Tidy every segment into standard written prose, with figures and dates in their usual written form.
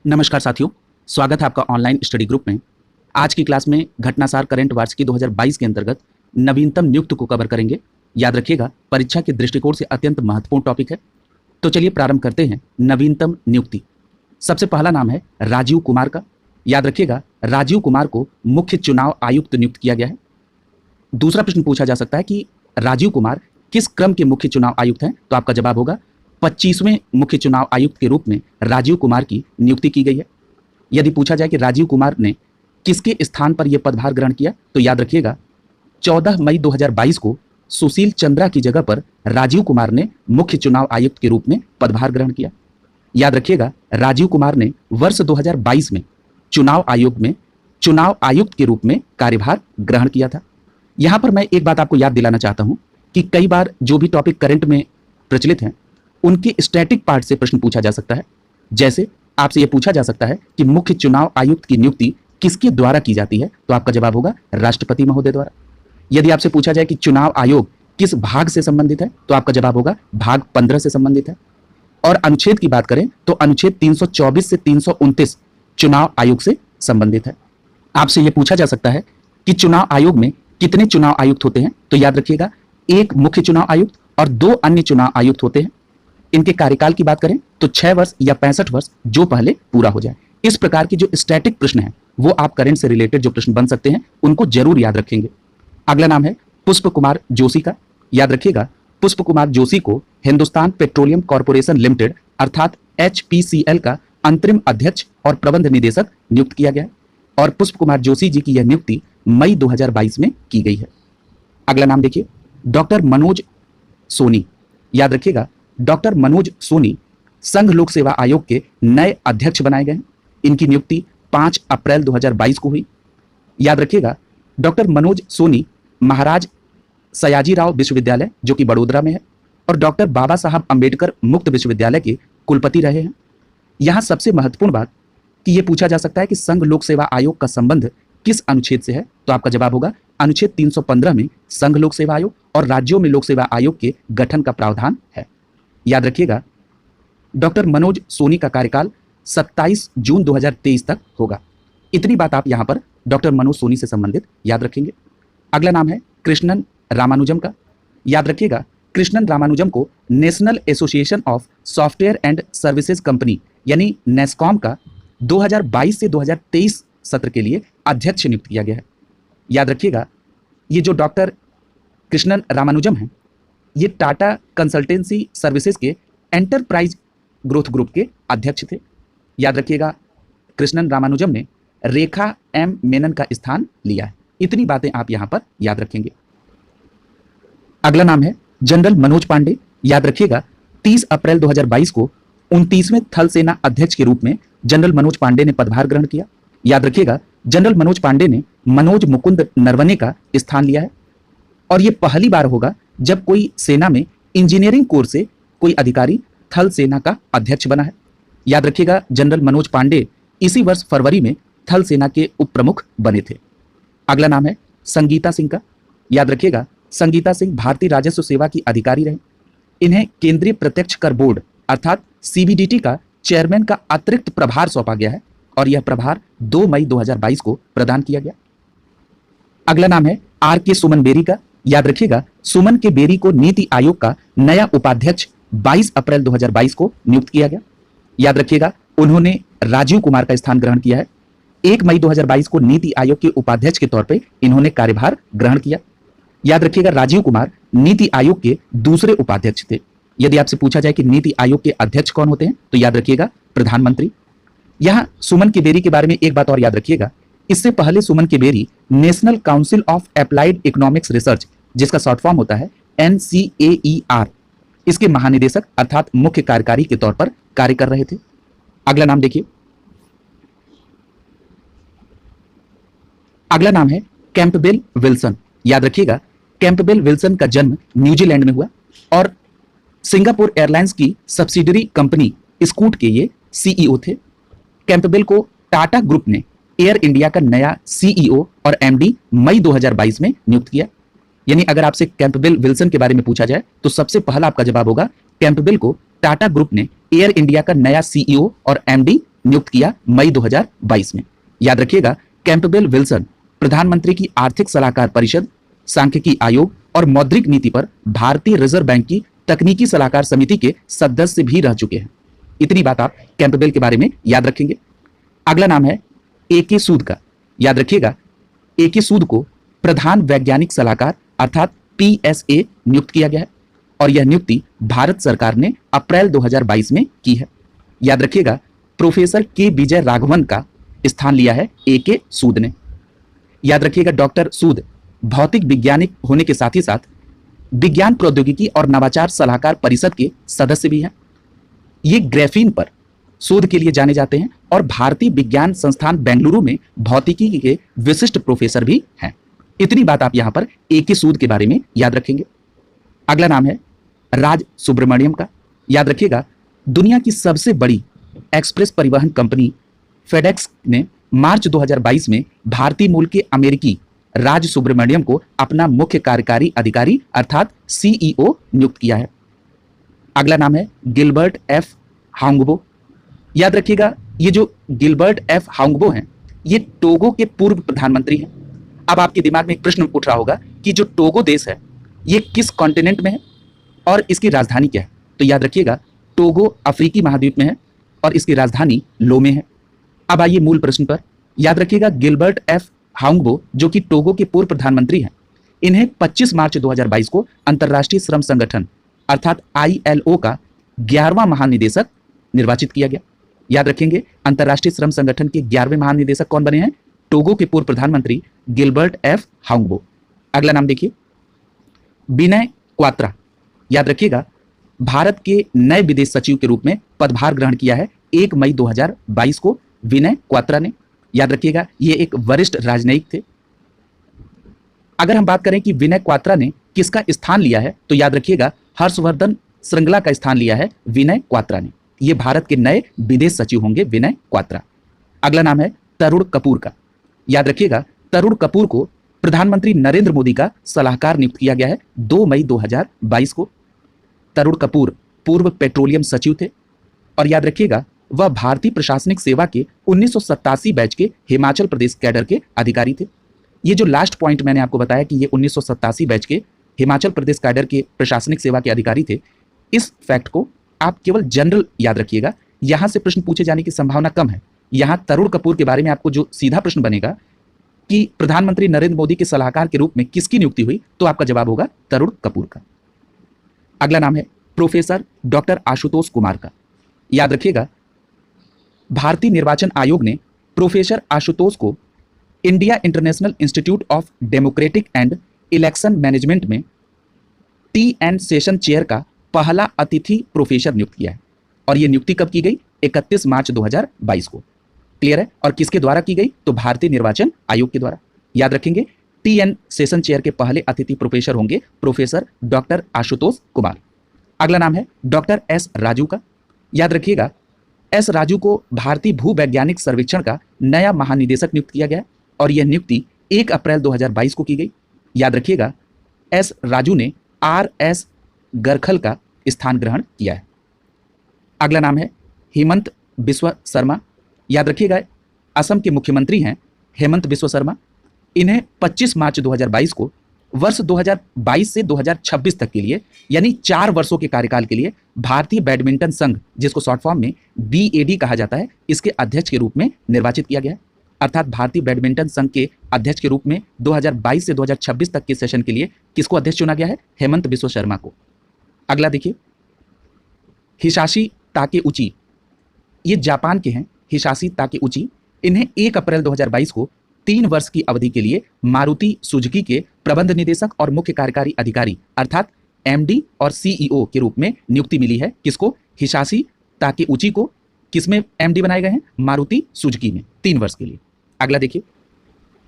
नमस्कार साथियों, स्वागत है आपका ऑनलाइन स्टडी ग्रुप में। आज की क्लास में घटनासार करंट वार्षिकी 2022 के अंतर्गत नवीनतम नियुक्त को कवर करेंगे। याद रखिएगा, परीक्षा के दृष्टिकोण से अत्यंत महत्वपूर्ण टॉपिक है। तो चलिए प्रारंभ करते हैं। नवीनतम नियुक्ति, सबसे पहला नाम है राजीव कुमार का। याद रखिएगा, राजीव कुमार को मुख्य चुनाव आयुक्त नियुक्त किया गया है। दूसरा प्रश्न पूछा जा सकता है कि राजीव कुमार किस क्रम के मुख्य चुनाव आयुक्त हैं, तो आपका जवाब होगा 25वें मुख्य चुनाव आयुक्त के रूप में राजीव कुमार की नियुक्ति की गई है। यदि पूछा जाए कि राजीव कुमार ने किसके स्थान पर यह पदभार ग्रहण किया, तो याद रखिएगा 14 मई 2022 को सुशील चंद्रा की जगह पर राजीव कुमार ने मुख्य चुनाव आयुक्त के रूप में पदभार ग्रहण किया। याद रखिएगा, राजीव कुमार ने वर्ष 2022 में चुनाव आयोग में चुनाव आयुक्त के रूप में कार्यभार ग्रहण किया था। यहां पर मैं एक बात आपको याद दिलाना चाहता हूं कि कई बार जो भी टॉपिक करंट में प्रचलित हैं उनके स्टैटिक पार्ट से प्रश्न पूछा जा सकता है। जैसे आपसे यह पूछा जा सकता है कि मुख्य चुनाव आयुक्त की नियुक्ति किसके द्वारा की जाती है, तो आपका जवाब होगा राष्ट्रपति महोदय द्वारा। यदि आपसे पूछा जाए कि चुनाव आयोग किस भाग से संबंधित है, तो आपका जवाब होगा भाग 15 से संबंधित है। और अनुच्छेद की बात करें तो अनुच्छेद 324 से 329 चुनाव आयोग से संबंधित है। आपसे यह पूछा जा सकता है कि चुनाव आयोग में कितने चुनाव आयुक्त होते हैं, तो याद रखिएगा एक मुख्य चुनाव आयुक्त और 2 अन्य चुनाव आयुक्त होते हैं। इनके कार्यकाल की बात करें तो 6 वर्ष या 65 वर्ष, जो पहले पूरा हो जाए। इस प्रकार की जो स्टैटिक प्रश्न है वो आप करंट से रिलेटेड जो प्रश्न बन सकते हैं उनको जरूर याद रखेंगे। अगला नाम है पुष्प कुमार जोशी का। याद रखिएगा, पुष्प कुमार जोशी को हिंदुस्तान पेट्रोलियम कॉर्पोरेशन लिमिटेड अर्थात HPCL का अंतरिम अध्यक्ष और प्रबंध निदेशक नियुक्त किया गया है और पुष्प कुमार जोशी जी की यह नियुक्ति मई 2022 में की गई है। अगला नाम देखिए, डॉक्टर मनोज सोनी। याद रखिएगा, डॉक्टर मनोज सोनी संघ लोक सेवा आयोग के नए अध्यक्ष बनाए गए। इनकी नियुक्ति 5 अप्रैल 2022 को हुई। याद रखिएगा, डॉक्टर मनोज सोनी महाराज सयाजीराव विश्वविद्यालय जो कि बड़ोदरा में है और डॉक्टर बाबा साहब अंबेडकर मुक्त विश्वविद्यालय के कुलपति रहे हैं। यहां सबसे महत्वपूर्ण बात कि यह पूछा जा सकता है कि संघ लोक सेवा आयोग का संबंध किस अनुच्छेद से है, तो आपका जवाब होगा अनुच्छेद 315 में संघ लोक सेवा आयोग और राज्यों में लोक सेवा आयोग के गठन का प्रावधान है। याद रखिएगा, डॉक्टर मनोज सोनी का कार्यकाल 27 जून 2023 तक होगा। इतनी बात आप यहां पर डॉक्टर मनोज सोनी से संबंधित याद रखेंगे। अगला नाम है कृष्णन रामानुजम का। याद रखिएगा, कृष्णन रामानुजम को national association of software and services company यानी नेस्कॉम का 2022 से 2023 सत्र के लिए अध्यक्ष नियुक्त किया गया है। याद रखिएगा, ये जो डॉक्टर कृष्णन रामानुजम हैं ये टाटा कंसल्टेंसी सर्विसेज के एंटरप्राइज ग्रोथ ग्रुप के अध्यक्ष थे। याद रखिएगा, कृष्णन रामानुजम ने रेखा एम मेनन का स्थान लिया है। इतनी बातें आप यहां पर याद रखेंगे। अगला नाम है जनरल मनोज पांडे। याद रखिएगा, 30 अप्रैल 2022 को 29वें थल सेना अध्यक्ष के रूप में जनरल मनोज पांडे ने पदभार ग्रहण किया। याद रखिएगा, जनरल मनोज पांडे ने मनोज मुकुंद नरवणे का स्थान लिया है और यह पहली बार होगा जब कोई सेना में इंजीनियरिंग कोर से कोई अधिकारी थल सेना का अध्यक्ष बना है। याद रखिएगा, जनरल मनोज पांडे इसी वर्ष फरवरी में थल सेना के उप प्रमुख बने थे। अगला नाम है संगीता सिंह का। याद रखिएगा, संगीता सिंह भारतीय राजस्व सेवा की अधिकारी रहे। इन्हें केंद्रीय प्रत्यक्ष कर बोर्ड अर्थात CBDT का चेयरमैन का अतिरिक्त प्रभार सौंपा गया है और यह प्रभार 2 मई 2022 को प्रदान किया गया। अगला नाम है RK सुमन बेरी का। याद रखिएगा, सुमन के बेरी को नीति आयोग का नया उपाध्यक्ष 22 अप्रैल 2022 को नियुक्त किया गया। याद रखिएगा, उन्होंने राजीव कुमार का स्थान ग्रहण किया है। 1 मई 2022 को नीति आयोग के उपाध्यक्ष के तौर पे इन्होंने कार्यभार ग्रहण किया। याद रखिएगा, राजीव कुमार नीति आयोग के दूसरे उपाध्यक्ष थे। यदि आपसे पूछा जाए कि नीति आयोग के अध्यक्ष कौन होते हैं, तो याद रखिएगा प्रधानमंत्री। यहां सुमन के बेरी के बारे में एक बात और याद रखिएगा, इससे पहले Suman K Bery national council of applied economics research जिसका शॉर्ट फॉर्म होता है NCAER, इसके महानिदेशक अर्थात मुख्य कार्यकारी के तौर पर कार्य कर रहे थे। अगला नाम देखिए, अगला नाम है कैंपबेल विल्सन। याद रखिएगा, कैंपबेल विल्सन का जन्म न्यूजीलैंड में हुआ और सिंगापुर एयरलाइंस की सब्सिडरी कंपनी स्कूट के ये CEO थे। कैंपबेल को टाटा ग्रुप ने एयर इंडिया का नया CEO और MD मई 2022 में नियुक्त किया। यानी अगर आपसे कैंपबेल विल्सन के बारे में पूछा जाए तो सबसे पहला आपका जवाब होगा कैंपबेल को टाटा ग्रुप ने एयर इंडिया का नया CEO और MD नियुक्त किया मई 2022 में। याद रखिएगा, कैंपबेल विल्सन प्रधानमंत्री की आर्थिक सलाहकार परिषद, सांख्यिकी आयोग और मौद्रिक नीति पर भारतीय रिजर्व बैंक की तकनीकी सलाहकार समिति के सदस्य भी रह चुके हैं। इतनी बात आप कैंपबेल के बारे में याद रखेंगे। अगला नाम है एके सूद का। याद रखिएगा, एके सूद को प्रधान वैज्ञानिक सलाहकार अर्थात पीएसए नियुक्त किया गया है और यह नियुक्ति भारत सरकार ने अप्रैल 2022 में की है। याद रखिएगा, प्रोफेसर के विजय राघवन का स्थान लिया है एके सूद ने। याद रखिएगा, डॉक्टर सूद भौतिक वैज्ञानिक होने के साथ ही साथ विज्ञान प्रौद्योगिकी और नवाचार सलाहकार परिषद के सदस्य भी हैं। ये ग्रेफीन पर शोध के लिए जाने जाते हैं और भारतीय विज्ञान संस्थान बेंगलुरु में भौतिकी के विशिष्ट प्रोफेसर भी हैं। इतनी बात आप यहां पर एके सूद के बारे में याद रखेंगे। अगला नाम है राज सुब्रमण्यम का। याद रखिएगा, दुनिया की सबसे बड़ी एक्सप्रेस परिवहन कंपनी फेडेक्स ने मार्च 2022 में भारतीय मूल के अमेरिकी राज सुब्रमण्यम को अपना मुख्य कार्यकारी अधिकारी अर्थात सीईओ नियुक्त किया है। अगला नाम है गिलबर्ट एफ हांगबो। याद रखिएगा, ये जो गिलबर्ट एफ हांगबो हैं, ये टोगो के पूर्व प्रधानमंत्री हैं। अब आपके दिमाग में एक प्रश्न उठ रहा होगा कि जो टोगो देश है ये किस कॉन्टिनेंट में है और इसकी राजधानी क्या है। तो याद रखिएगा, टोगो अफ्रीकी महाद्वीप में है और इसकी राजधानी लोमे है। अब आइए मूल प्रश्न पर। याद रखिएगा, गिलबर्ट एफ हांगबो जो कि टोगो के पूर्व प्रधानमंत्री हैं, इन्हें 25 मार्च 2022 को अंतर्राष्ट्रीय श्रम संगठन अर्थात आईएलओ का 11वां महानिदेशक निर्वाचित किया गया। याद रखेंगे, अंतर्राष्ट्रीय श्रम संगठन के 11वें महानिदेशक कौन बने हैं? टोगो के पूर्व प्रधानमंत्री गिलबर्ट एफ हांगबो। अगला नाम देखिए, विनय क्वात्रा। याद रखिएगा, भारत के नए विदेश सचिव के रूप में पदभार ग्रहण किया है 1 मई 2022 को विनय क्वात्रा ने। याद रखिएगा, ये एक वरिष्ठ राजनयिक थे। अगर हम बात करें कि विनय क्वात्रा ने किसका स्थान लिया है, तो याद रखिएगा, हर्षवर्धन श्रृंगला का स्थान लिया है विनय क्वात्रा ने। ये भारत के नए विदेश सचिव होंगे विनय क्वात्रा। अगला नाम है तरुण कपूर का। याद रखिएगा, तरुण कपूर को प्रधानमंत्री नरेंद्र मोदी का सलाहकार नियुक्त किया गया है 2 मई 2022 को। तरुण कपूर पूर्व पेट्रोलियम सचिव थे और याद रखिएगा, वह भारतीय प्रशासनिक सेवा के 1987 बैच के हिमाचल प्रदेश कैडर के अधिकारी थे। ये जो लास्ट पॉइंट मैंने आपको बताया कि ये 1987 बैच के हिमाचल प्रदेश कैडर के प्रशासनिक सेवा के अधिकारी थे, इस फैक्ट को आप केवल जनरल याद रखिएगा। यहां से प्रश्न पूछे जाने की संभावना कम है। यहां तरुण कपूर के बारे में आपको जो सीधा प्रश्न बनेगा कि प्रधानमंत्री नरेंद्र मोदी के सलाहकार के रूप में किसकी नियुक्ति हुई, तो आपका जवाब होगा तरुण कपूर का। अगला नाम है प्रोफेसर डॉक्टर आशुतोष कुमार का। याद रखिएगा, भारतीय निर्वाचन आयोग ने प्रोफेसर आशुतोष को India international institute of democratic and election management में टी.एन. सेशन चेयर का पहला अतिथि प्रोफेसर नियुक्त किया है और यह नियुक्ति कब की गई? 31 मार्च 2022 को। क्लियर है? और किसके द्वारा की गई? तो भारतीय निर्वाचन आयोग के द्वारा। याद रखेंगे, टी.एन. सेशन चेयर के पहले अतिथि प्रोफेसर होंगे प्रोफेसर डॉक्टर आशुतोष कुमार। अगला नाम है डॉक्टर एस राजू का। याद रखिएगा, एस राजू को भारतीय भूवैज्ञानिक सर्वेक्षण का नया महानिदेशक नियुक्त किया गया और यह नियुक्ति 1 अप्रैल 2022 को की गई। याद रखिएगा, एस राजू ने आर.एस. गरखल का स्थान ग्रहण किया है। अगला नाम है हेमंत बिस्वा शर्मा। याद रखिएगा, असम के मुख्यमंत्री हैं हेमंत बिस्वा शर्मा। इन्हें 25 मार्च 2022 को वर्ष 2022 से 2026 तक के लिए यानी 4 वर्षों के कार्यकाल के लिए भारतीय बैडमिंटन संघ, जिसको शॉर्ट फॉर्म में BAD कहा जाता है, इसके अध्यक्ष के रूप में निर्वाचित किया गया है। अर्थात भारतीय बैडमिंटन संघ के अध्यक्ष के रूप में 2022 से 2026 तक के सेशन के लिए किसको अध्यक्ष चुना गया है? हेमंत बिस्वा शर्मा को। अगला देखिए, हिसाशी ताकेउची। ये जापान के हैं, हिसाशी ताकेउची। इन्हें 1 अप्रैल 2022 को 3 वर्ष की अवधि के लिए मारुति सुजुकी के प्रबंध निदेशक और मुख्य कार्यकारी अधिकारी अर्थात MD और CEO के रूप में नियुक्ति मिली है। किसको? हिसाशी ताकेउची को। किसमें MD बनाए गए हैं? मारुति सुजुकी में 3 वर्ष के लिए। अगला देखिए,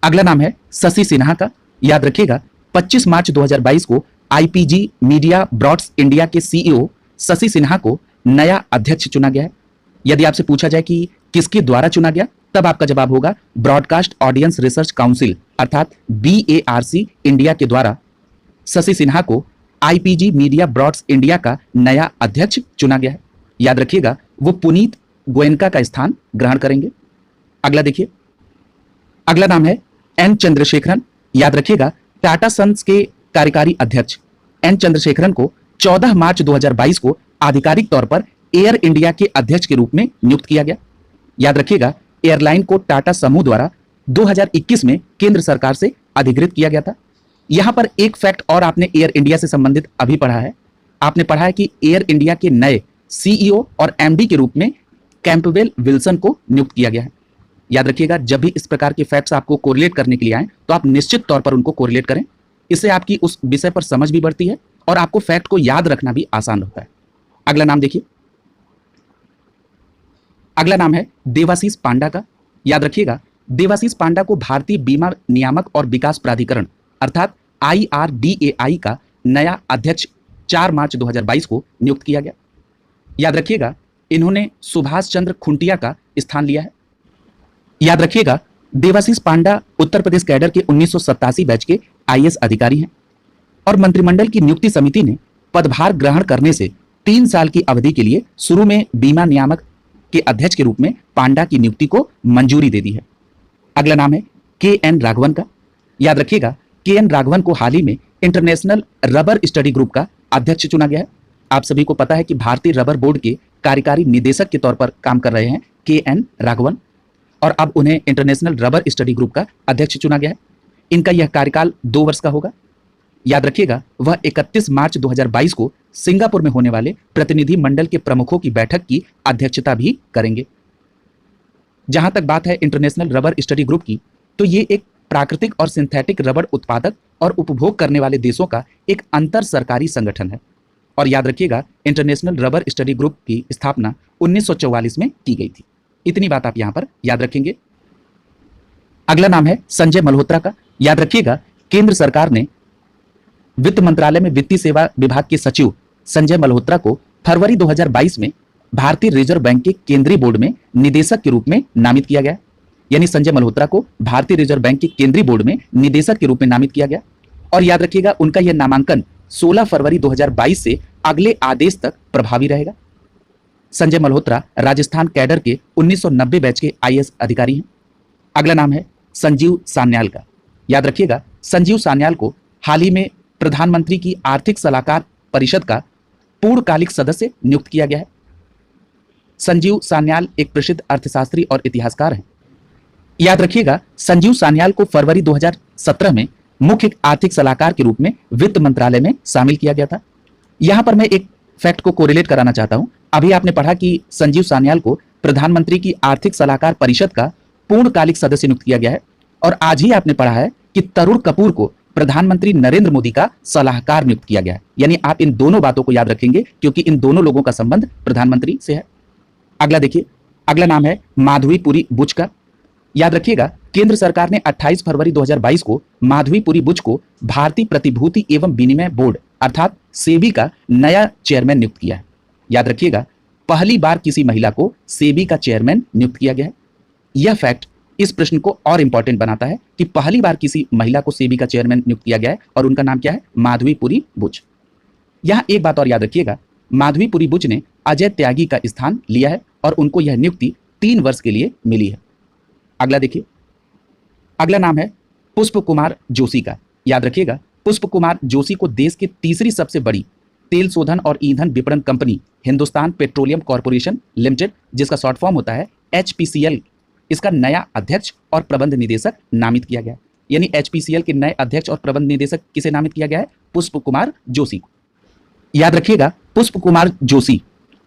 अगला नाम है शशि सिन्हा का। याद रखिएगा, 25 मार्च 2022 को IPG मीडिया ब्रॉड्स इंडिया के CEO शशि सिन्हा को नया अध्यक्ष चुना गया है। यदि आपसे पूछा जाए कि किसके द्वारा चुना गया, तब आपका जवाब होगा ब्रॉडकास्ट ऑडियंस रिसर्च काउंसिल अर्थात BARC इंडिया के द्वारा शशि सिन्हा को IPG मीडिया ब्रॉड्स इंडिया का नया अध्यक्ष चुना गया है। याद रखिएगा, वो पुनीत गोयनका का स्थान ग्रहण करेंगे। अगला देखिए, अगला नाम है एन चंद्रशेखरन। याद रखिएगा, टाटा सन्स के कार्यकारी अध्यक्ष एन चंद्रशेखरन को 14 मार्च 2022 को आधिकारिक तौर पर एयर इंडिया के अध्यक्ष के रूप में नियुक्त किया गया। याद रखिएगा, एयरलाइन को टाटा समूह द्वारा 2021 में केंद्र सरकार से अधिकृत किया गया था। यहां पर एक फैक्ट और आपने एयर इंडिया से संबंधित अभी पढ़ा है। आपने पढ़ा है कि एयर इंडिया के नए सीईओ और एमडी के रूप में कैंपबेल विल्सन को नियुक्त किया गया है। याद रखिएगा, जब भी इस प्रकार के फैक्ट्स आपको कोरिलेट करने के लिए आए तो आप निश्चित तौर पर उनको कोरिलेट करें। इससे आपकी उस विषय पर समझ भी बढ़ती है और आपको फैक्ट को याद रखना भी आसान होता है। अगला नाम देखिए, अगला नाम है देवाशीष पांडा का। याद रखिएगा, देवाशीष पांडा को भारतीय बीमा नियामक और विकास प्राधिकरण अर्थात IRDAI का नया अध्यक्ष 4 मार्च 2022 को नियुक्त किया गया। याद रखिएगा, इन्होंने सुभाष चंद्र खुंटिया का स्थान लिया है। याद रखिएगा, देवाशीष पांडा उत्तर प्रदेश कैडर के 1987 बैच के IAS अधिकारी हैं और मंत्रिमंडल की नियुक्ति समिति ने पदभार ग्रहण करने से 3 साल की अवधि के लिए शुरू में बीमा नियामक के अध्यक्ष के रूप में पांडा की नियुक्ति को मंजूरी दे दी है। अगला नाम है KN राघवन का। याद रखिएगा, KN राघवन को हाल ही में इंटरनेशनल रबर स्टडी ग्रुप का अध्यक्ष चुना गया है। आप सभी को पता है कि भारतीय रबर बोर्ड के कार्यकारी निदेशक के तौर पर काम कर रहे हैं KN राघवन और अब उन्हें इंटरनेशनल रबर स्टडी ग्रुप का अध्यक्ष चुना गया है। इनका यह कार्यकाल 2 वर्ष का होगा। याद रखिएगा, वह 31 मार्च 2022 को सिंगापुर में होने वाले प्रतिनिधि मंडल के प्रमुखों की बैठक की अध्यक्षता भी करेंगे। जहां तक बात है इंटरनेशनल रबर स्टडी ग्रुप की, तो ये एक प्राकृतिक और सिंथेटिक रबर उत्पादक और उपभोग करने वाले देशों का एक अंतर सरकारी संगठन है। और याद रखिएगा, इंटरनेशनल रबर स्टडी ग्रुप की स्थापना 1944 में की गई थी। इतनी बात आप यहां पर याद रखेंगे। अगला नाम है संजय मल्होत्रा का। याद रखिएगा, केंद्र सरकार ने वित्त मंत्रालय में वित्तीय सेवा विभाग के सचिव संजय मल्होत्रा को फरवरी 2022 में भारतीय रिजर्व बैंक के केंद्रीय बोर्ड में निदेशक के रूप में नामित किया गया। यानी संजय मल्होत्रा को भारतीय रिजर्व बैंक के केंद्रीय बोर्ड में निदेशक के रूप में नामित किया गया। और याद रखिएगा, उनका यह नामांकन 16 फरवरी 2022 से अगले आदेश तक प्रभावी रहेगा। संजय मल्होत्रा राजस्थान कैडर के 1990 बैच के IAS अधिकारी हैं। अगला नाम है संजीव सान्याल का। याद रखिएगा, संजीव सान्याल को हाल ही में प्रधानमंत्री की आर्थिक सलाहकार परिषद का पूर्णकालिक सदस्य नियुक्त किया गया है। संजीव सान्याल एक प्रसिद्ध अर्थशास्त्री और इतिहासकार हैं। याद रखिएगा, संजीव सान्याल को फरवरी 2017 में मुख्य आर्थिक सलाहकार के रूप में वित्त मंत्रालय में शामिल किया गया था। यहां पर मैं एक फैक्ट को कोरिलेट कराना चाहता हूं। अभी आपने पढ़ा कि संजीव सान्याल को प्रधानमंत्री की आर्थिक सलाहकार परिषद का पूर्णकालिक सदस्य नियुक्त किया गया है और आज ही आपने पढ़ा है कि तरुण कपूर को प्रधानमंत्री नरेंद्र मोदी का सलाहकार नियुक्त किया गया है। यानी आप इन दोनों बातों को याद रखेंगे क्योंकि इन दोनों लोगों का संबंध प्रधानमंत्री से है। अगला देखिए, अगला नाम है माधवीपुरी बुच का। याद रखिएगा, केंद्र सरकार ने 28 फरवरी 2022 को माधवीपुरी बुच को भारतीय प्रतिभूति एवं विनिमय बोर्ड अर्थात सेबी का नया चेयरमैन नियुक्त किया है। याद रखिएगा, पहली बार किसी महिला को सेबी का चेयरमैन नियुक्त किया गया है। यह फैक्ट इस प्रश्न को और इंपॉर्टेंट बनाता है कि पहली बार किसी महिला को सेबी का चेयरमैन नियुक्त किया गया है और उनका नाम क्या है? माधवीपुरी बुच। यहां एक बात और याद रखिएगा, माधवीपुरी बुच ने अजय त्यागी का स्थान लिया है और उनको यह नियुक्ति 3 वर्ष के लिए मिली है। अगला देखिए, अगला नाम है पुष्प कुमार जोशी का। याद रखिएगा, पुष्प कुमार जोशी को देश की तीसरी सबसे बड़ी तेल शोधन और ईंधन विपणन company Hindustan petroleum corporation limited, जिसका शॉर्ट फॉर्म होता है HPCL, इसका नया अध्यक्ष और प्रबंध निदेशक नामित किया गया। यानी HPCL के नए अध्यक्ष और प्रबंध निदेशक किसे नामित किया गया है? पुष्प कुमार जोशी को। याद रखिएगा, पुष्प कुमार जोशी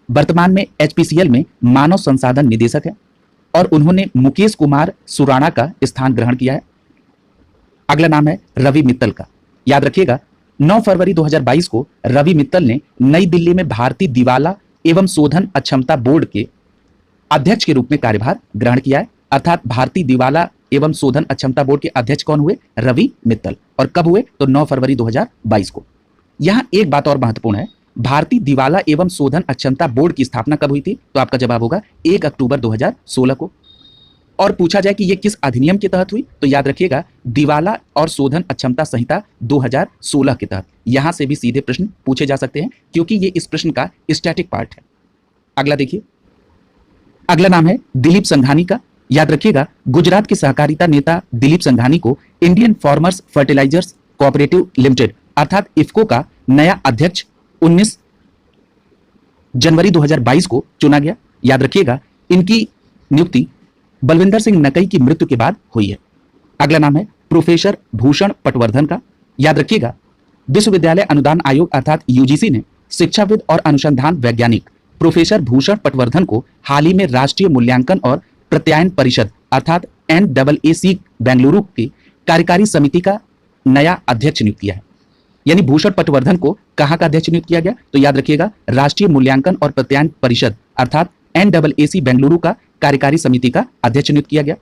वर्तमान में HPCL में मानव संसाधन निदेशक है और उन्होंने मुकेश कुमार सुराणा का स्थान ग्रहण किया है। अगला नाम है रवि मित्तल का। याद रखिएगा, 9 फरवरी 2022 को रवि मित्तल ने नई दिल्ली में भारतीय दिवाला एवं शोधन अक्षमता बोर्ड के अध्यक्ष के रूप में कार्यभार ग्रहण किया है। अर्थात भारतीय दिवाला एवं शोधन अक्षमता बोर्ड के अध्यक्ष कौन हुए? रवि मित्तल। और कब हुए? तो 9 फरवरी 2022 को। यहां एक बात और महत्वपूर्ण है, भारतीय दिवाला एवं शोधन अक्षमता बोर्ड की स्थापना कब हुई थी? तो आपका जवाब होगा 1 अक्टूबर 2016 को। और पूछा जाए कि यह किस अधिनियम के तहत हुई, तो याद रखिएगा दिवाला और शोधन अक्षमता संहिता 2016 के तहत। यहां से भी सीधे प्रश्न पूछे जा सकते हैं क्योंकि ये इस प्रश्न का स्टैटिक पार्ट है। अगला देखिए, अगला नाम है दिलीप संघानी का। याद रखिएगा, गुजरात के सहकारिता नेता दिलीप संघानी को Indian farmers fertilisers cooperative limited अर्थात इफ्को का नया अध्यक्ष 19 जनवरी 2022 को चुना गया। याद रखिएगा, इनकी नियुक्ति बलविंदर सिंह नकई की मृत्यु के बाद हुई है। अगला नाम है प्रोफेसर भूषण पटवर्धन का। याद रखिएगा, विश्वविद्यालय अनुदान आयोग अर्थात यूजीसी ने शिक्षाविद और अनुसंधान वैज्ञानिक प्रोफेसर भूषण पटवर्धन को हाल ही में राष्ट्रीय मूल्यांकन और प्रत्यायन परिषद अर्थात NAAC बेंगलुरु की कार्यकारी समिति का नया अध्यक्ष नियुक्त किया है। यानी भूषण पटवर्धन को कहां का अध्यक्ष नियुक्त किया गया? तो याद रखिएगा, राष्ट्रीय मूल्यांकन और प्रत्यायन परिषद अर्थात NAAC बेंगलुरु का कार्यकारी समिति का अध्यक्ष नियुक्त किया गया।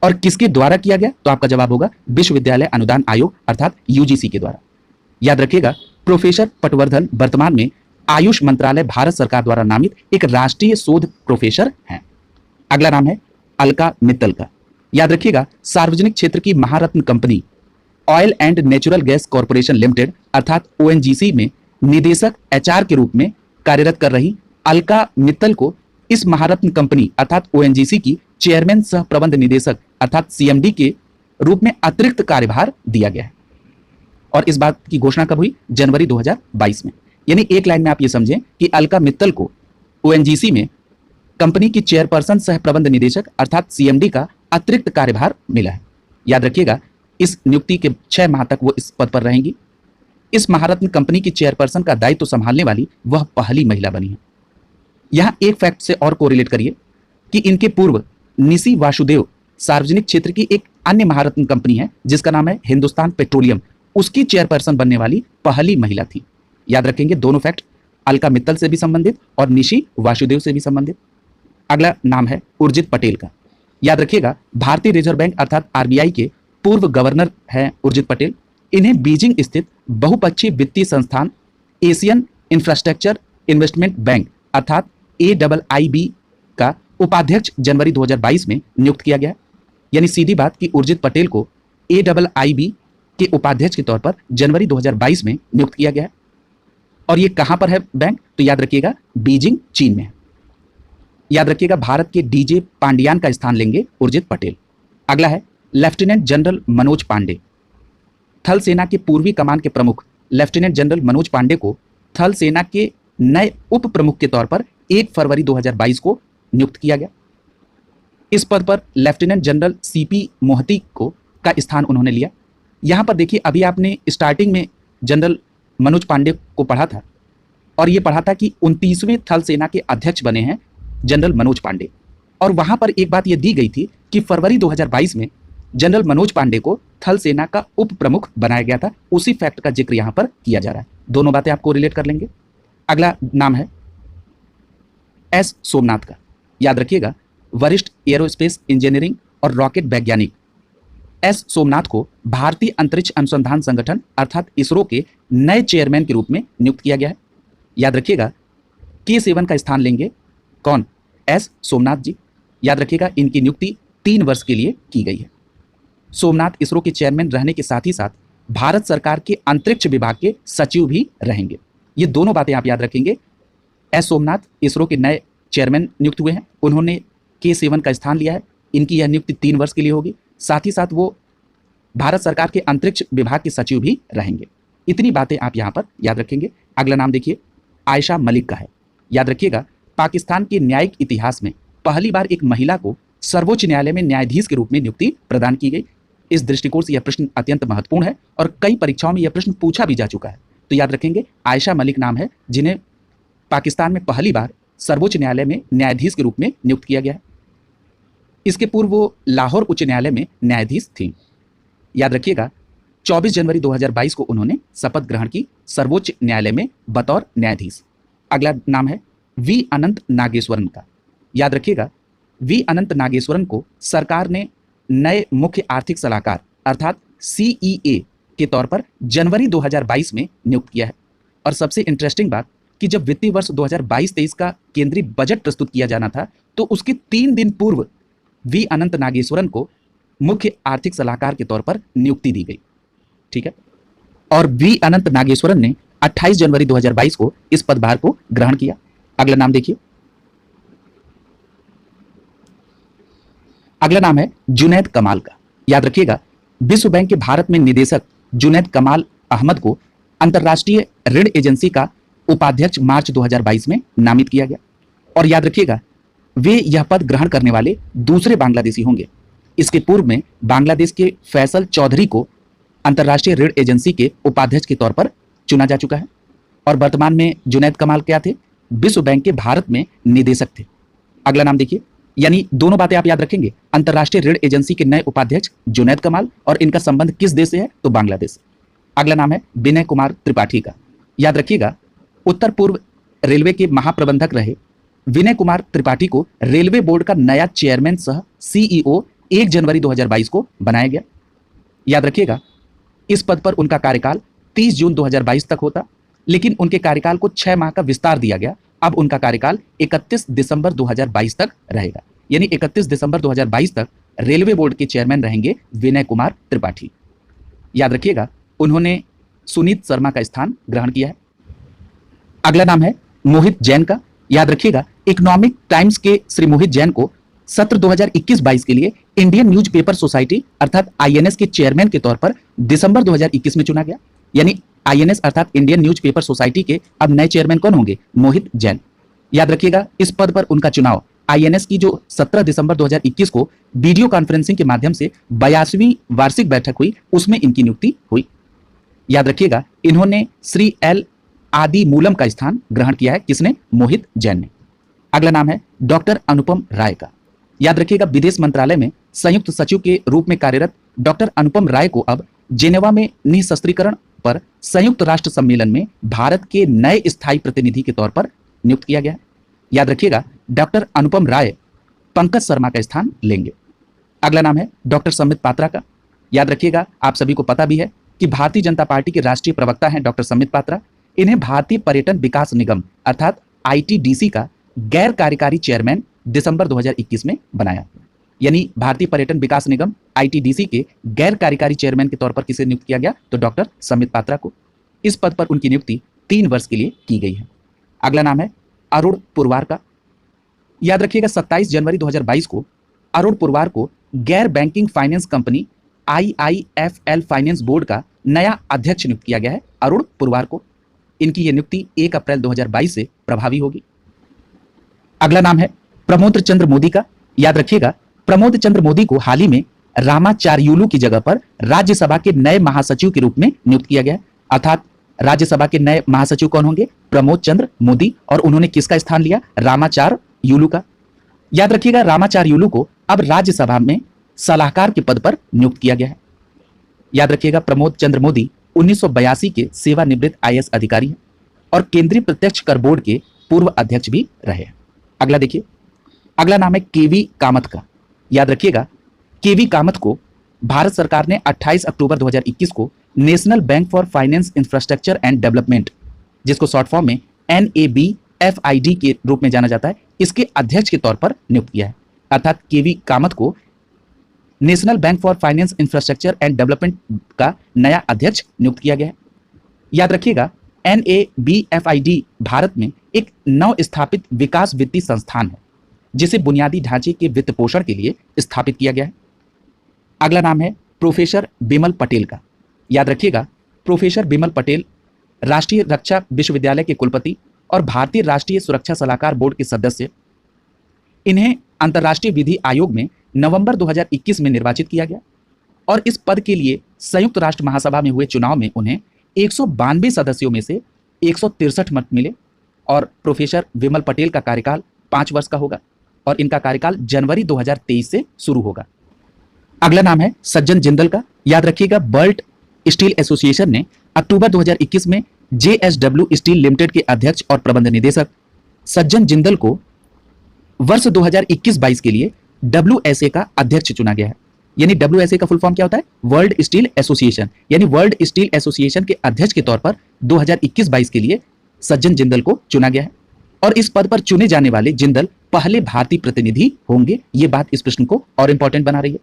और किसके द्वारा किया गया? तो आपका जवाब होगा विश्वविद्यालय अनुदान आयोग अर्थात यूजीसी के द्वारा। याद रखिएगा, प्रोफेसर पटवर्धन वर्तमान में आयुष मंत्रालय भारत सरकार द्वारा नामित एक राष्ट्रीय शोध प्रोफेसर हैं। अगला नाम है अलका मित्तल का। याद रखिएगा, सार्वजनिक क्षेत्र की Maharatna company oil and natural gas corporation limited अर्थात ONGC में निदेशक HR के रूप में कार्यरत कर रही अलका मित्तल को इस महारत्न कंपनी अर्थात ONGC की चेयरमैन सह प्रबंध निदेशक अर्थात CMD के रूप में अतिरिक्त कार्यभार दिया गया है। और इस बात की घोषणा कब हुई? जनवरी 2022 में। यानी एक लाइन में आप ये समझें कि अलका मित्तल को ONGC में कंपनी की चेयरपर्सन सह प्रबंध निदेशक अर्थात CMD का अतिरिक्त कार्यभार मिला है। याद रखिएगा, इस नियुक्ति के 6 माह तक वो इस पद पर रहेंगी। इस महारत्न कंपनी की चेयरपर्सन का दायित्व संभालने वाली वह पहली महिला बनी है। यहां एक फैक्ट से और कोरिलेट करिए कि इनके पूर्व निशी वासुदेव सार्वजनिक क्षेत्र की एक अन्य महारत्न कंपनी है जिसका नाम है हिंदुस्तान पेट्रोलियम, उसकी चेयरपर्सन बनने वाली पहली महिला थी। याद रखेंगे, दोनों फैक्ट अलका मित्तल से भी संबंधित और निशी वासुदेव से भी संबंधित। अगला नाम है उर्जित पटेल का। याद रखिएगा, भारतीय रिजर्व बैंक अर्थात RBI के पूर्व गवर्नर हैं उर्जित पटेल। इन्हें बीजिंग स्थित बहुपक्षीय वित्तीय संस्थान एशियन इंफ्रास्ट्रक्चर इन्वेस्टमेंट बैंक अर्थात AIIB का उपाध्यक्ष जनवरी 2022 में नियुक्त किया गया। यानी सीधी बात कि उर्जित पटेल को AIIB के उपाध्यक्ष के तौर पर जनवरी 2022 में नियुक्त किया गया है। और ये कहां पर है बैंक? तो याद रखिएगा, बीजिंग चीन में है। याद रखिएगा, भारत के DJ पांडियान का स्थान लेंगे उर्जित पटेल। अगला है लेफ्टिनेंट जनरल मनोज पांडे। थल सेना के पूर्वी कमान के प्रमुख लेफ्टिनेंट जनरल मनोज पांडे को थल सेना के नए उप प्रमुख के तौर पर 1 फरवरी 2022 को नियुक्त किया गया। इस पद पर लेफ्टिनेंट जनरल CP मोहती को का स्थान उन्होंने लिया। यहां पर देखिए, अभी आपने स्टार्टिंग में जनरल मनोज पांडे को पढ़ा था और यह पढ़ा था कि 29वें थल सेना के अध्यक्ष बने हैं जनरल मनोज पांडे। और वहां पर एक बात यह दी गई थी कि फरवरी 2022 में जनरल मनोज पांडे को थल सेना का उप प्रमुख बनाया गया था। उसी फैक्ट का जिक्र यहां पर किया जा रहा है। दोनों बातें आपको रिलेट कर लेंगे। अगला नाम है S सोमनाथ का। याद रखिएगा, वरिष्ठ एरोस्पेस इंजीनियरिंग और रॉकेट वैज्ञानिक S सोमनाथ को भारतीय अंतरिक्ष अनुसंधान संगठन अर्थात इसरो के नए चेयरमैन के रूप में नियुक्त किया गया है। याद रखिएगा, K7 का स्थान लेंगे कौन? S सोमनाथ जी। याद रखिएगा, इनकी नियुक्ति 3 वर्ष के लिए की गई है। सोमनाथ इसरो के चेयरमैन रहने के साथ ही साथ भारत सरकार के अंतरिक्ष विभाग के सचिव भी रहेंगे। ये दोनों बातें आप याद रखेंगे। S सोमनाथ इसरो के नए चेयरमैन नियुक्त हुए हैं, उन्होंने K7 का स्थान लिया है। इनकी यह नियुक्ति 3 वर्ष के लिए होगी। साथ ही साथ वो भारत सरकार के अंतरिक्ष विभाग के सचिव भी रहेंगे। इतनी बातें आप यहाँ पर याद रखेंगे। अगला नाम देखिए, आयशा मलिक का है। याद रखिएगा, पाकिस्तान के न्यायिक इतिहास में पहली बार एक महिला को सर्वोच्च न्यायालय में न्यायाधीश के रूप में नियुक्ति प्रदान की गई। इस दृष्टिकोण से यह प्रश्न अत्यंत महत्वपूर्ण है और कई परीक्षाओं में यह प्रश्न पूछा भी जा चुका है। तो याद रखेंगे, आयशा मलिक नाम है जिन्हें पाकिस्तान में पहली बार सर्वोच्च न्यायालय में न्यायाधीश के रूप में नियुक्त किया गया है। इसके पूर्व वो लाहौर उच्च न्यायालय में न्यायाधीश थी। याद रखिएगा, 24 जनवरी 2022 को उन्होंने शपथ ग्रहण की सर्वोच्च न्यायालय में बतौर न्यायाधीश। अगला नाम है V अनंत नागेश्वरन का। याद रखिएगा, V अनंत नागेश्वरन को सरकार ने नए मुख्य आर्थिक सलाहकार अर्थात CEA के तौर पर जनवरी 2022 में नियुक्त किया है। और सबसे इंटरेस्टिंग बात कि जब वित्तीय वर्ष 2022-23 का केंद्रीय बजट प्रस्तुत किया जाना था तो उसके 3 दिन पूर्व V अनंत नागेश्वरन को मुख्य आर्थिक सलाहकार के तौर पर नियुक्ति दी गई। ठीक है, और V अनंत नागेश्वरन ने 28 जनवरी 2022 को इस पदभार को ग्रहण किया। अगला नाम देखिए, अगला नाम है जुनैद कमाल का। याद रखिएगा, विश्व बैंक के भारत में निदेशक जुनैद कमाल अहमद को अंतर्राष्ट्रीय ऋण एजेंसी का उपाध्यक्ष मार्च 2022 में नामित किया गया। और याद रखिएगा, वे यह पद ग्रहण करने वाले दूसरे बांग्लादेशी होंगे। इसके पूर्व में बांग्लादेश के फैसल चौधरी को अंतर्राष्ट्रीय ऋण एजेंसी के उपाध्यक्ष के तौर पर चुना जा चुका है। और वर्तमान में जुनैद कमाल क्या थे? विश्व बैंक के भारत में निदेशक थे। अगला नाम देखिए, यानी दोनों बातें आप याद रखेंगे। अंतर्राष्ट्रीय ऋण एजेंसी के नए उपाध्यक्ष जुनैद कमाल, और इनका संबंध किस देश से है? तो बांग्लादेश। अगला नाम है विनय कुमार त्रिपाठी का। याद रखिएगा, उत्तर पूर्व रेलवे के महाप्रबंधक रहे विनय कुमार त्रिपाठी को रेलवे बोर्ड का नया चेयरमैन सह सीईओ 1 जनवरी 2022 को बनाया गया। याद रखिएगा, इस पद पर उनका कार्यकाल 30 जून 2022 तक होता, लेकिन उनके कार्यकाल को 6 माह का विस्तार दिया गया। अब उनका कार्यकाल 31 दिसंबर 2022 तक रहेगा। यानी 31 दिसंबर 2022 तक रेलवे बोर्ड के चेयरमैन रहेंगे विनय कुमार त्रिपाठी। याद रखिएगा, उन्होंने सुनीत शर्मा का स्थान ग्रहण किया है। अगला नाम है मोहित जैन का। याद रखिएगा, इकोनॉमिक टाइम्स के श्री मोहित जैन को सत्र 2021-22 के लिए इंडियन न्यूज़पेपर सोसाइटी अर्थात आईएनएस के चेयरमैन के तौर पर दिसंबर 2021 में चुना गया। यानी आईएनएस अर्थात इंडियन न्यूज़पेपर सोसाइटी के अब नए चेयरमैन कौन होंगे? मोहित जैन। याद रखिएगा, इस पद पर उनका चुनाव आईएनएस की जो 17 दिसंबर 2021 को वीडियो कॉन्फ्रेंसिंग के माध्यम से 82वीं वार्षिक बैठक हुई, उसमें इनकी नियुक्ति हुई। याद रखिएगा, इन्होंने श्री एल आदि मूलम का स्थान ग्रहण किया है। किसने? मोहित जैन ने। अगला नाम है डॉक्टर अनुपम राय का। याद रखिएगा, विदेश मंत्रालय में संयुक्त सचिव के रूप में कार्यरत डॉक्टर अनुपम राय को अब जेनेवा में निःशस्त्रीकरण पर संयुक्त राष्ट्र सम्मेलन में भारत के नए स्थायी प्रतिनिधि के तौर पर नियुक्त किया गया है। याद रखिएगा, डॉक्टर अनुपम राय पंकज शर्मा का स्थान लेंगे। अगला नाम है डॉक्टर समित पात्रा का। याद रखिएगा, आप सभी को पता भी है कि भारतीय जनता पार्टी के राष्ट्रीय प्रवक्ता हैं डॉक्टर समित पात्रा। इन्हें भारतीय पर्यटन विकास निगम अर्थात आईटीडीसी का गैर कार्यकारी चेयरमैन दिसंबर 2021 में बनाया। यानी भारतीय पर्यटन विकास निगम आईटीडीसी के गैर कार्यकारी चेयरमैन के तौर पर किसे नियुक्त किया गया? तो डॉक्टर समित पात्रा को। इस पद पर उनकी नियुक्ति 3 वर्ष के लिए की गई है। अगला नाम है अरुण पुरवार का। याद रखिएगा, 27 जनवरी 2022 को अरुण पुरवार को गैर banking finance company IIFL finance board का नया अध्यक्ष नियुक्त किया गया है। अरुण पुरवार को इनकी यह नियुक्ति 1 अप्रैल 2022 से प्रभावी होगी। अगला नाम है प्रमोद चंद्र मोदी का। याद रखिएगा, प्रमोद चंद्र मोदी को हाल ही में रामाचार्युलू की जगह पर राज्यसभा के नए महासचिव के रूप में नियुक्त किया गया। अर्थात राज्यसभा के नए महासचिव कौन होंगे? प्रमोद चंद्र मोदी। और उन्होंने किसका स्थान लिया? रामाचार्युलू का। याद रखिएगा, रामाचार्युलू को अब राज्यसभा में सलाहकार के पद पर नियुक्त किया गया है। याद रखिएगा, प्रमोद चंद्र मोदी 1982 के सेवानिवृत्त आईएएस अधिकारी हैं और केंद्रीय प्रत्यक्ष कर बोर्ड के पूर्व अध्यक्ष भी रहे हैं। अगला देखिए, अगला नाम है केवी कामत का। याद रखिएगा, केवी कामत को भारत सरकार ने 28 अक्टूबर 2021 को national bank for finance infrastructure and development, जिसको शॉर्ट फॉर्म में NABFID के रूप में जाना जाता है, इसके अध्यक्ष के तौर पर नियुक्त किया है। अर्थात केवी कामत को national bank for finance infrastructure and development का नया अध्यक्ष नियुक्त किया गया है। याद रखिएगा, NABFID भारत में एक नव स्थापित विकास वित्तीय संस्थान है, जिसे बुनियादी ढांचे के वित्त पोषण के लिए स्थापित किया गया है। अगला नाम है प्रोफेसर बिमल पटेल का। याद रखिएगा, प्रोफेसर बिमल पटेल राष्ट्रीय रक्षा विश्वविद्यालय के कुलपति और भारतीय राष्ट्रीय सुरक्षा सलाहकार बोर्ड के सदस्य। इन्हें अंतर्राष्ट्रीय विधि आयोग में नवंबर 2021 में निर्वाचित किया गया और इस पद के लिए संयुक्त राष्ट्र महासभा में हुए चुनाव में उन्हें 192 सदस्यों में से 163 मत मिले। और प्रोफेसर विमल पटेल का कार्यकाल 5 वर्ष का होगा और इनका कार्यकाल जनवरी 2023 से शुरू होगा। अगला नाम है सज्जन जिंदल का। याद रखिएगा, वर्ल्ड स्टील एसोसिएशन ने अक्टूबर 2021 में JSW स्टील लिमिटेड के अध्यक्ष और प्रबंध निदेशक सज्जन जिंदल को वर्ष 2021-22 के लिए WSA का अध्यक्ष चुना गया है। यानी WSA का फुल फॉर्म क्या होता है? World steel association. यानी वर्ल्ड स्टील एसोसिएशन के अध्यक्ष के तौर पर 2021-22 के लिए सज्जन जिंदल को चुना गया है और इस पद पर चुने जाने वाले जिंदल पहले भारतीय प्रतिनिधि होंगे। ये बात इस प्रश्न को और इंपॉर्टेंट बना रही है।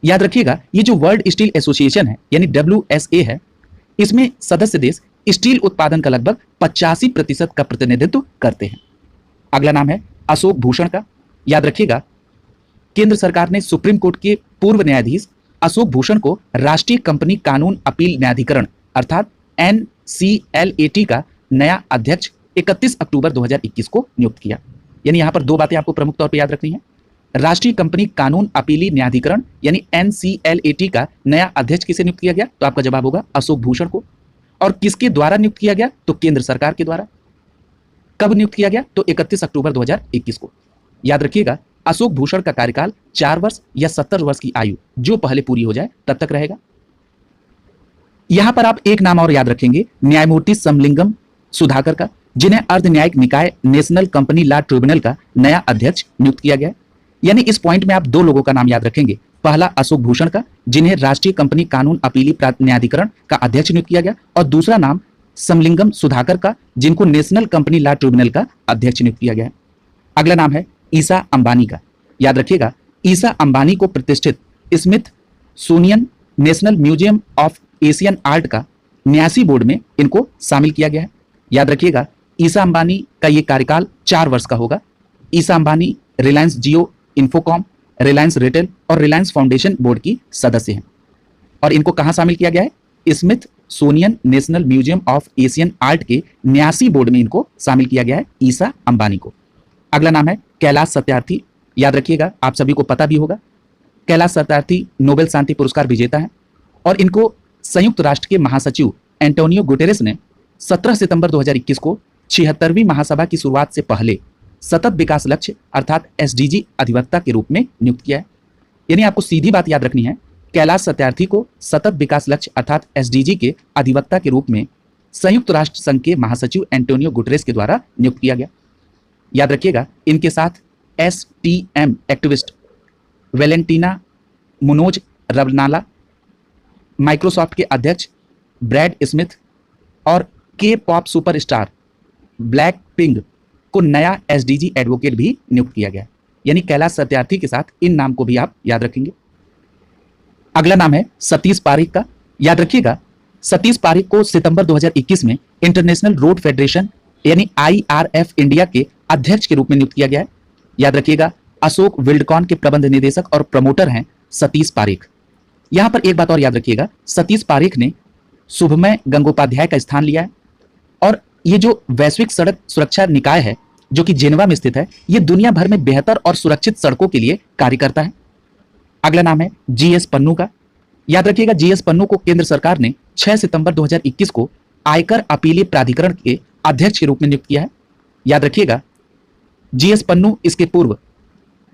याद रखिएगा, ये जो वर्ल्ड स्टील एसोसिएशन है यानी WSA है, इसमें सदस्य देश स्टील उत्पादन का लगभग 85% का प्रतिनिधित्व करते हैं। अगला नाम है अशोक भूषण का। याद रखिएगा, केंद्र सरकार ने सुप्रीम कोर्ट के पूर्व न्यायाधीश अशोक भूषण को राष्ट्रीय कंपनी कानून अपील न्यायाधिकरण अर्थात एनसीएलएटी का नया अध्यक्ष 31 अक्टूबर 2021 को नियुक्त किया। यानी यहां पर दो बातें आपको प्रमुख तौर पर याद रखनी है। राष्ट्रीय कंपनी कानून अपीली न्यायाधिकरण यानी एनसीएलएटी का नया अध्यक्ष किसे नियुक्त किया गया? तो आपका जवाब होगा अशोक भूषण को। और किसके द्वारा नियुक्त किया गया? तो केंद्र सरकार के द्वारा। कब नियुक्त किया गया? तो 31 अक्टूबर 2021 को। याद रखिएगा, अशोक भूषण का कार्यकाल 4 वर्ष या 70 वर्ष की आयु जो पहले पूरी हो जाए तब तक रहेगा। यहां पर आप एक नाम और याद रखेंगे, न्यायमूर्ति समलिंगम सुधाकर का, जिन्हें अर्ध न्यायिक निकाय नेशनल कंपनी लॉ ट्रिब्यूनल का नया अध्यक्ष नियुक्त किया गया है। यानी इस पॉइंट में आप दो लोगों का नाम याद रखेंगे, पहला अशोक भूषण का, जिन्हें राष्ट्रीय कंपनी कानून अपीली न्यायाधिकरण का अध्यक्ष नियुक्त किया गया, और दूसरा नाम समलिंगम सुधाकर का, जिनको नेशनल कंपनी लॉ ट्रिब्यूनल का अध्यक्ष नियुक्त किया गया है। अगला नाम है ईसा अंबानी का। याद रखिएगा, ईसा अंबानी को प्रतिष्ठित Smithsonian national museum of Asian art का न्यासी बोर्ड में इनको शामिल किया गया है। याद रखिएगा, ईसा अंबानी का ये कार्यकाल 4 वर्ष का होगा। ईसा अंबानी रिलायंस जियो इन्फोकॉम, रिलायंस रिटेल और रिलायंस फाउंडेशन बोर्ड की सदस्य हैं। और इनको कहां शामिल किया गया है? Smithsonian national museum of Asian art के न्यासी बोर्ड में इनको शामिल किया गया है, ईसा अंबानी को। अगला नाम है कैलाश सत्यार्थी। याद रखिएगा, आप सभी को पता भी होगा, कैलाश सत्यार्थी नोबेल शांति पुरस्कार विजेता है और इनको संयुक्त राष्ट्र के महासचिव एंटोनियो गुटेरेस ने 17 सितंबर 2021 को 76वीं महासभा की शुरुआत से पहले सतत विकास लक्ष्य अर्थात एसडीजी अधिवक्ता के रूप में नियुक्त किया है। यानी आपको सीधी बात याद रखनी है, कैलाश सत्यार्थी को सतत विकास लक्ष्य अर्थात एसडीजी के अधिवक्ता के रूप में संयुक्त राष्ट्र संघ के महासचिव एंटोनियो गुटेरेस के द्वारा नियुक्त किया गया। याद रखिएगा, इनके साथ एसटीएम एक्टिविस्ट वेलेंटीना मुनोज रवनाला, माइक्रोसॉफ्ट के अध्यक्ष ब्रैड स्मिथ और के पॉप सुपरस्टार ब्लैक पिंक को नया एसडीजी एडवोकेट भी नियुक्त किया गया। यानी कैलाश सत्यार्थी के साथ इन नाम को भी आप याद रखेंगे। अगला नाम है सतीश पारिक का। याद रखिएगा, सतीश पारिक को सितंबर 2021 में इंटरनेशनल रोड फेडरेशन यानी आईआरएफ इंडिया के अध्यक्ष के रूप में नियुक्त किया गया है। याद रखिएगा, अशोक विल्डकॉन के प्रबंध निदेशक और प्रमोटर हैं सतीश पारिक। यहां पर एक बात और याद रखिएगा, सतीश पारिक ने शुभमय गंगोपाध्याय का स्थान लिया है और ये जो वैश्विक सड़क सुरक्षा निकाय है जो कि जेनेवा में स्थित है, ये दुनिया भर में बेहतर और सुरक्षित सड़कों के लिए कार्य करता है। अगला नाम है जीएस पन्नू का। याद रखिएगा, जीएस पन्नू को केंद्र सरकार ने 6 सितंबर 2021 को आयकर अपीली प्राधिकरण के अध्यक्ष के रूप में नियुक्त किया है। याद रखिएगा, जीएस पन्नू इसके पूर्व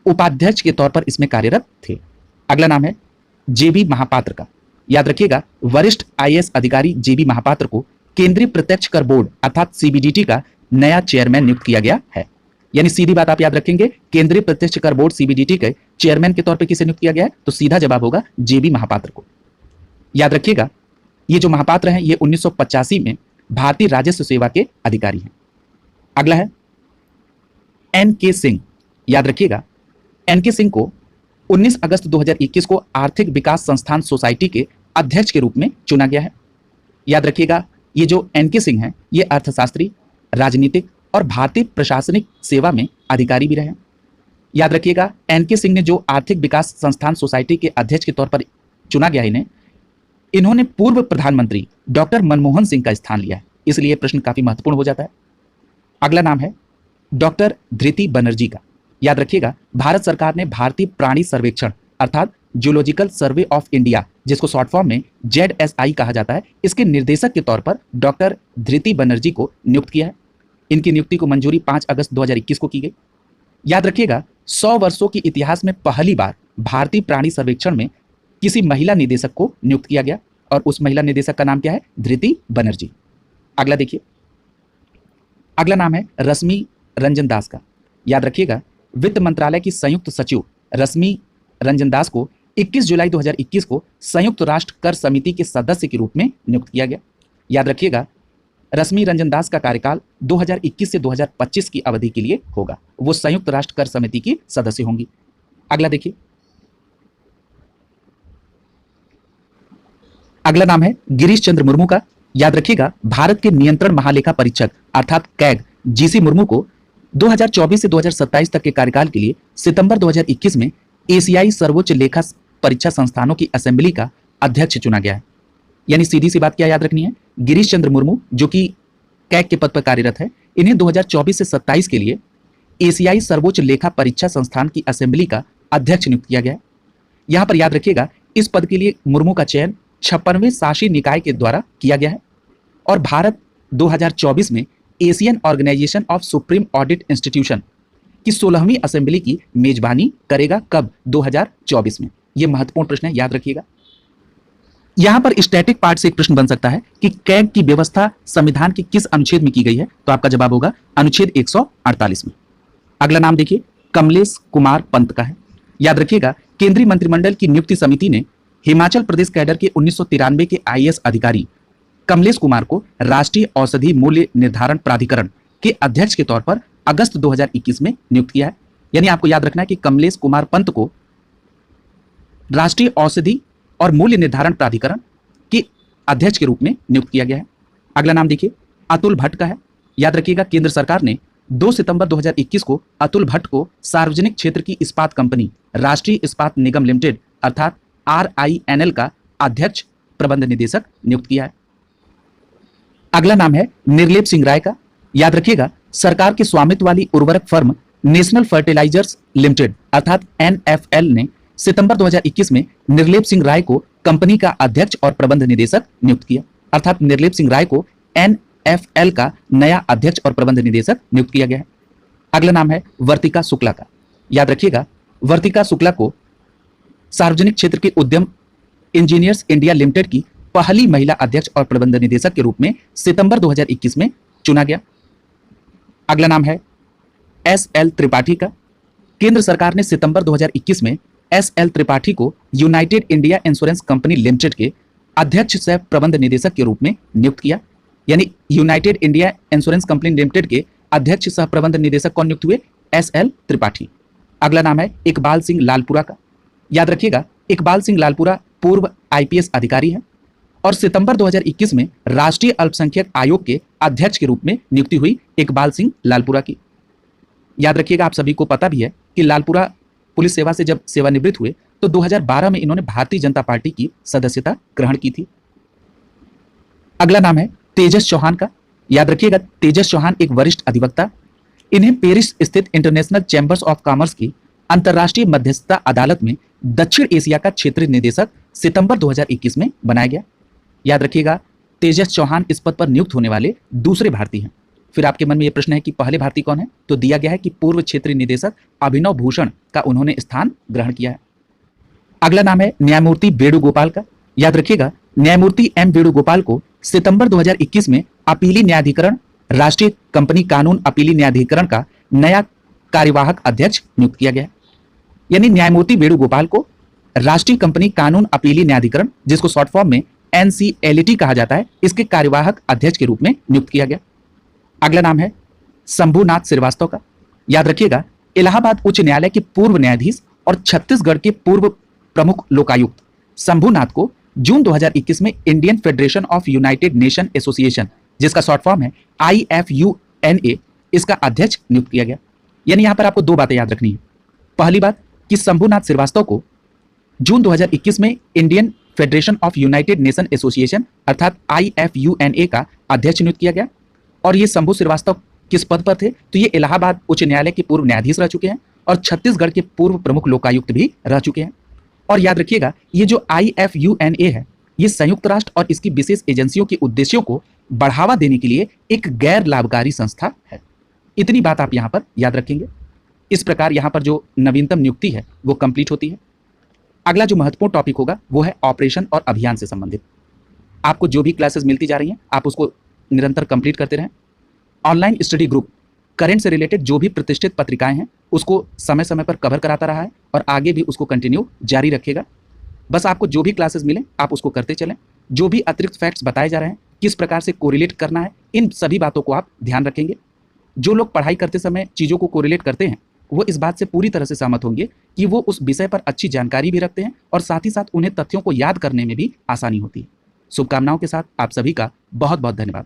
उपाध्यक्ष के तौर पर इसमें कार्यरत थे। अगला नाम है जेबी महापात्र का। याद रखिएगा, वरिष्ठ आईएएस अधिकारी जेबी महापात्र को केंद्रीय प्रत्यक्ष कर बोर्ड अर्थात सीबीडीटी का नया चेयरमैन नियुक्त किया गया है। यानी सीधी बात आप याद रखेंगे, केंद्रीय प्रत्यक्ष कर बोर्ड सीबीडीटी के चेयरमैन के तौर पर किसे नियुक्त किया गया है? तो सीधा जवाब होगा जेबी महापात्र को। याद रखिएगा, ये जो महापात्र हैं ये 1985 में भारतीय राजस्व सेवा के अधिकारी हैं। अगला है एनके सिंह। याद रखिएगा, एनके सिंह को 19 अगस्त 2021 को आर्थिक विकास संस्थान सोसाइटी के अध्यक्ष के रूप में चुना गया है। याद रखिएगा, ये जो एनके सिंह हैं ये अर्थशास्त्री, राजनीतिक और भारतीय प्रशासनिक सेवा में अधिकारी भी रहे। याद रखिएगा, एनके सिंह ने जो आर्थिक विकास संस्थान सोसाइटी के अध्यक्ष के तौर पर चुना गया इन्होंने पूर्व प्रधानमंत्री डॉक्टर मनमोहन सिंह का स्थान लिया है, इसलिए प्रश्न काफी महत्वपूर्ण हो जाता है। अगला नाम है डॉक्टर धृति बनर्जी का। याद रखिएगा, भारत सरकार ने भारतीय प्राणी सर्वेक्षण अर्थात जूलॉजिकल सर्वे ऑफ इंडिया, जिसको शॉर्ट फॉर्म में जेडएसआई कहा जाता है, इसके निर्देशक के तौर पर डॉक्टर धृति बनर्जी को नियुक्त किया है। इनकी नियुक्ति को मंजूरी 5 अगस्त 2021 को की गई। याद रखिएगा, 100 वर्षों के इतिहास में पहली बार भारतीय प्राणी सर्वेक्षण में किसी महिला निदेशक को नियुक्त किया गया और उस महिला निदेशक का नाम क्या है? धृति बनर्जी। अगला देखिए, अगला नाम है रश्मि रंजन दास का। याद रखिएगा, वित्त मंत्रालय की संयुक्त सचिव रश्मि रंजन दास को 21 जुलाई 2021 को संयुक्त राष्ट्र कर समिति के सदस्य के रूप में नियुक्त किया गया। याद रखिएगा, रश्मि रंजन दास का कार्यकाल 2021 से 2025 की अवधि के लिए होगा, वो संयुक्त राष्ट्र कर समिति की सदस्य होंगी। अगला देखिए, अगला नाम है गिरीश चंद्र मुर्मू का। याद रखिएगा, भारत के नियंत्रण महालेखा परीक्षक अर्थात कैग जीसी मुर्मू को 2024 से 2027 तक के कार्यकाल के लिए सितंबर 2021 में एशियाई सर्वोच्च लेखा परीक्षा संस्थानों की असेंबली का अध्यक्ष चुना गया है। यानी सीधी सी बात क्या याद रखनी है, गिरीश चंद्र मुर्मू जो कि कैग के पद पर कार्यरत है, इन्हें 2024 से 27 के लिए एशियाई सर्वोच्च लेखा परीक्षा संस्थान की असेंबली का अध्यक्ष नियुक्त किया गया है। यहां पर याद रखिएगा, इस पद के लिए मुर्मू का चयन 56वें शासी निकाय के द्वारा किया गया है और भारत 2024 में Asian organisation of supreme audit institution की 16वीं असेंबली की मेजबानी करेगा। कब? 2024 में। यह महत्वपूर्ण प्रश्न है, याद रखिएगा। यहां पर स्टैटिक पार्ट से एक प्रश्न बन सकता है कि कैग की व्यवस्था संविधान के किस अनुच्छेद में की गई है, तो आपका जवाब होगा अनुच्छेद 148 में। अगला नाम देखिए, कमलेश कुमार पंत का है। याद रखिएगा, केंद्रीय मंत्रिमंडल की नियुक्ति समिति ने हिमाचल प्रदेश कैडर के 1993 के आईएएस अधिकारी कमलेश कुमार को राष्ट्रीय औषधि मूल्य निर्धारण प्राधिकरण के अध्यक्ष के तौर पर अगस्त 2021 में नियुक्त किया है। यानी आपको याद रखना है कि कमलेश कुमार पंत को राष्ट्रीय औषधि और मूल्य निर्धारण प्राधिकरण के अध्यक्ष के रूप में नियुक्त किया गया है। अगला नाम देखिए, अतुल भट्ट का है। याद रखिएगा, केंद्र सरकार ने 2 सितंबर 2021 को अतुल भट्ट को सार्वजनिक क्षेत्र की इस्पात कंपनी राष्ट्रीय इस्पात निगम लिमिटेड अर्थात RINL का अध्यक्ष प्रबंध निदेशक नियुक्त किया है। अगला नाम है निर्लेप सिंह राय का। याद रखिएगा, सरकार के स्वामित्व वाली उर्वरक फर्म नेशनल फर्टिलाइजर्स लिमिटेड अर्थात NFL ने सितंबर 2021 में निर्लेप सिंह राय को कंपनी का अध्यक्ष और प्रबंध निदेशक नियुक्त किया। अर्थात निर्लेप सिंह राय को NFL का नया अध्यक्ष और प्रबंध निदेशक नियुक्त किया गया है। अगला नाम है वर्तिका शुक्ला का। याद रखिएगा, वर्तिका शुक्ला को सार्वजनिक क्षेत्र के उद्यम इंजीनियर्स इंडिया लिमिटेड की पहली महिला अध्यक्ष और प्रबंध निदेशक के रूप में सितंबर 2021 में चुना गया। अगला नाम है SL त्रिपाठी का। केंद्र सरकार ने सितंबर 2021 में SL त्रिपाठी को United India insurance company limited के अध्यक्ष सह प्रबंध निदेशक के रूप में नियुक्त किया। यानी United India insurance company limited के अध्यक्ष सह प्रबंध निदेशक कौन नियुक्त हुए? SL त्रिपाठी। अगला नाम है इकबाल सिंह लालपुरा का। याद रखिएगा, इकबाल सिंह लालपुरा पूर्व IPS अधिकारी है और सितंबर 2021 में राष्ट्रीय अल्पसंख्यक आयोग के अध्यक्ष के रूप में नियुक्ति हुई इकबाल सिंह लालपुरा की। याद रखिएगा, आप सभी को पता भी है कि लालपुरा पुलिस सेवा से जब सेवानिवृत्त हुए तो 2012 में इन्होंने भारतीय जनता पार्टी की सदस्यता ग्रहण की थी। अगला नाम है तेजस चौहान का। याद रखिएगा, तेजस चौहान एक वरिष्ठ अधिवक्ता, इन्हें पेरिस स्थित इंटरनेशनल चैंबर्स ऑफ कॉमर्स की अंतर्राष्ट्रीय मध्यस्थता अदालत में दक्षिण एशिया का क्षेत्रीय निदेशक सितंबर 2021 में बनाया गया। याद रखिएगा, तेजस चौहान इस पद पर नियुक्त होने वाले दूसरे भारतीय हैं। फिर आपके मन में यह प्रश्न है कि पहले भारतीय कौन है, तो दिया गया है कि पूर्व क्षेत्रीय निदेशक अभिनव भूषण का उन्होंने स्थान ग्रहण किया है। अगला नाम है न्यायमूर्ति वेणुगोपाल का। याद रखिएगा, न्यायमूर्ति M वेणुगोपाल को सितंबर 2021 में अपीली न्यायाधिकरण राष्ट्रीय कंपनी कानून अपीली न्यायाधिकरण का नया कार्यवाहक अध्यक्ष नियुक्त किया गया। यानी न्यायमूर्ति वेणुगोपाल को राष्ट्रीय कंपनी कानून अपीली न्यायाधिकरण, जिसको शॉर्ट फॉर्म में NCLT कहा जाता है, इसके कार्यवाहक अध्यक्ष के रूप में नियुक्त किया गया। अगला नाम है शंभुनाथ श्रीवास्तव का। याद रखिएगा, इलाहाबाद उच्च न्यायालय के पूर्व न्यायाधीश और छत्तीसगढ़ के पूर्व प्रमुख लोकायुक्त शंभुनाथ को जून 2021 में Indian federation of United nation association, जिसका शॉर्ट फॉर्म है IFUNA, इसका अध्यक्ष नियुक्त किया गया। यानी यहां पर आपको दो बातें याद रखनी है। पहली बात कि शंभुनाथ श्रीवास्तव को जून 2021 में Indian federation of United nation association अर्थात IFUNA का अध्यक्ष नियुक्त किया गया। और ये शंभु श्रीवास्तव किस पद पर थे, तो ये इलाहाबाद उच्च न्यायालय के पूर्व न्यायाधीश रह चुके हैं और छत्तीसगढ़ के पूर्व प्रमुख लोकायुक्त भी रह चुके हैं। और याद रखिएगा, ये जो IFUNA है, ये संयुक्त राष्ट्र और इसकी विशेष एजेंसियों के उद्देश्यों को बढ़ावा देने के लिए एक गैर लाभकारी संस्था है। इतनी बात आप यहाँ पर याद रखेंगे। इस प्रकार यहाँ पर जो नवीनतम नियुक्ति है वो कंप्लीट होती है। अगला जो महत्वपूर्ण टॉपिक होगा वो है ऑपरेशन और अभियान से संबंधित। आपको जो भी क्लासेस मिलती जा रही हैं, आप उसको निरंतर कंप्लीट करते रहें। ऑनलाइन स्टडी ग्रुप करंट से रिलेटेड जो भी प्रतिष्ठित पत्रिकाएं हैं उसको समय समय पर कवर कराता रहा है और आगे भी उसको कंटिन्यू जारी रखेगा। बस आपको जो भी क्लासेस मिले आप उसको करते चलें। जो भी अतिरिक्त फैक्ट्स बताए जा रहे हैं, किस प्रकार से कोरिलेट करना है, इन सभी बातों को आप ध्यान रखेंगे। जो लोग पढ़ाई करते समय चीज़ों को कोरिलेट करते हैं वो इस बात से पूरी तरह से सहमत होंगे कि वो उस विषय पर अच्छी जानकारी भी रखते हैं और साथ ही साथ उन्हें तथ्यों को याद करने में भी आसानी होती है। शुभकामनाओं के साथ आप सभी का बहुत बहुत धन्यवाद।